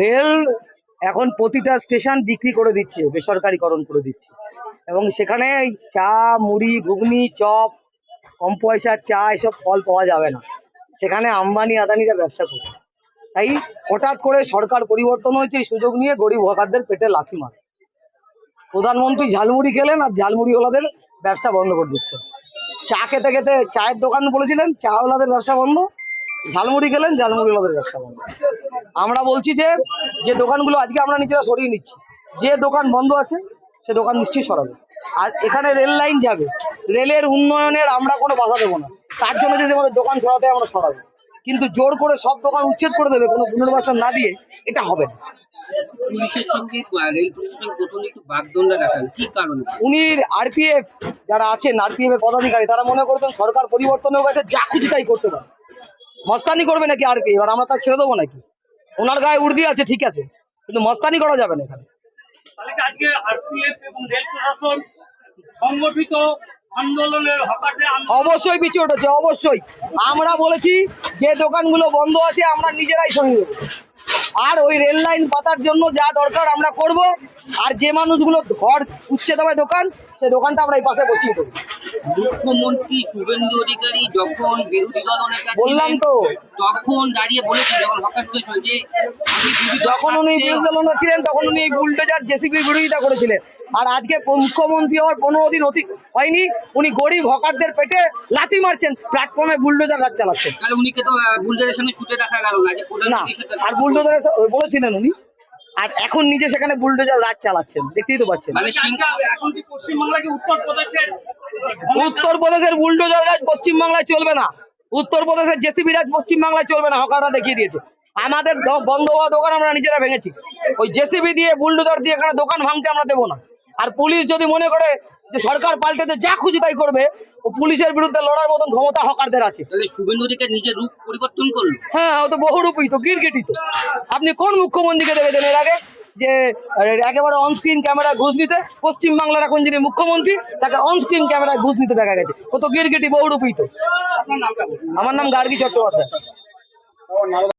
Rail এখন প্রতিটা station বিক্রি করে দিচ্ছে, বেসরকারিকরণ করে দিচ্ছে, এবং সেখানে চা, মুড়ি, ঘুগনি, চপ, কম পয়সার চা এসব ফল পাওয়া যাবে না। সেখানে আম্বানি আদানিরা ব্যবসা করে। তাই হঠাৎ করে সরকার পরিবর্তন হয়েছে, এই সুযোগ নিয়ে গরিব হকারদের পেটে লাথি মারে। প্রধানমন্ত্রী ঝালমুড়ি খেলেন আর ঝালমুড়িওয়ালাদের ব্যবসা বন্ধ করে দিচ্ছে। চা খেতে খেতে চায়ের দোকান বলেছিলেন, চাওয়ালাদের ব্যবসা বন্ধ। ঝালমুড়ি খেলেন, ঝালমুড়িওয়ালাদের ব্যবসা বন্ধ। আমরা বলছি যে যে দোকানগুলো আজকে আমরা নিজেরা সরিয়ে নিচ্ছি, যে দোকান বন্ধ আছে সে দোকান নিশ্চয়ই সরাবে। আর এখানে রেল লাইন যাবে, রেলের উন্নয়নের আমরা কোনো বাধা দেবো না। তার জন্য যদি আমাদের দোকান সরাতে হয় আমরা সরাবো, কিন্তু জোর করে সব দোকান উচ্ছেদ করে দেবে কোনো পুনর্বাসন না দিয়ে, এটা হবে না। পুলিশের সঙ্গে রেল প্রশাসন প্রথমে একটু বাগদণ্ডা দেখান, কি কারণে? উনি আরপিএফ যারা আছেন, আরপিএফ এর পদাধিকারী, তারা মনে করছেন সরকার পরিবর্তন হয়ে গেছে, যা খুশি তাই করতে পারে। মস্তানি করবে নাকি আরপিএফ, আর আমরা তা ছেড়ে দেবো নাকি? ওনার গায়ে উর্দি আছে, ঠিক আছে, কিন্তু মস্তানি করা যাবে না এখানে। আজকে আরপিএফ এবং রেল প্রশাসন সংগঠিত আন্দোলনের হকারদের অবশ্যই পিছিয়ে উঠেছে, অবশ্যই। আমরা বলেছি যে দোকানগুলো বন্ধ আছে আমরা নিজেরাই সরিয়ে দেবো, আর ওই রেল লাইন পাতার জন্য যা দরকার আমরা করব। আর যে মানুষগুলো ঘর উচ্ছেদ হবে দোকান, সেই দোকানটা আমরা এই পাশে বসিয়ে দেবো। মুখ্যমন্ত্রী শুভেন্দু অধিকারী যখন বিরোধী দল নেতা বললাম তো, তখন দাঁড়িয়ে বলেছেন, যখন হকারদের সঙ্গে যখন উনি বিরোধী দল নেতা ছিলেন তখন উনি বুলডোজার জেসিবির বিরোধিতা করেছিলেন। আর আজকে মুখ্যমন্ত্রী হওয়ার 15 দিন হয়নি, উনি গরিব হকারদের পেটে লাথি মারছেন, প্ল্যাটফর্মে বুলডোজার রাজ চালাচ্ছেন। তাহলে উনিকে তো বুলডোজারের সামনে ছুটে দেখা গেল না, আর বুলডোজার বলেছিলেন উনি, আর এখন নিজে সেখানে বুলডোজার রাজ চালাচ্ছেন, দেখতেই তো পাচ্ছেন। মানে এখন কি পশ্চিমবাংলাকে উত্তরপ্রদেশের বুলডোজার রাজ পশ্চিমবাংলায় চলবে না, উত্তরপ্রদেশের জেসিবি রাজ পশ্চিমবাংলায় চলবে না। হকাররা দেখিয়ে দিয়েছে। আমাদের বন্ধ হওয়া দোকান আমরা নিজেরা ভেঙেছি, ওই জেসিবি দিয়ে বুলডোজার দিয়ে এখানে দোকান ভাঙতে আমরা দেবো না। আর পুলিশ যদি মনে করে যে সরকার পাল্টেতে যা খুশি তাই করবে, ও পুলিশের বিরুদ্ধে লড়ার মতন ক্ষমতা হকারদের আছে। তাহলে শুভেন্দু অধিকারী নিজের রূপ পরিবর্তন করলো। হ্যাঁ, ও তো বহুরূপী তো, গিরগিটি তো। আপনি কোন মুখ্যমন্ত্রীকে দেখেছেন এর আগে যে একেবারে অনস্ক্রিন ক্যামেরায় ঘুষ নিতে? পশ্চিমবাংলার এখন যিনি মুখ্যমন্ত্রী, তাকে অনস্ক্রিন ক্যামেরায় ঘুষ নিতে দেখা গেছে। ও তো গিরগিটি, বহুরূপী তো। আমার নাম গার্গী চট্টোপাধ্যায়।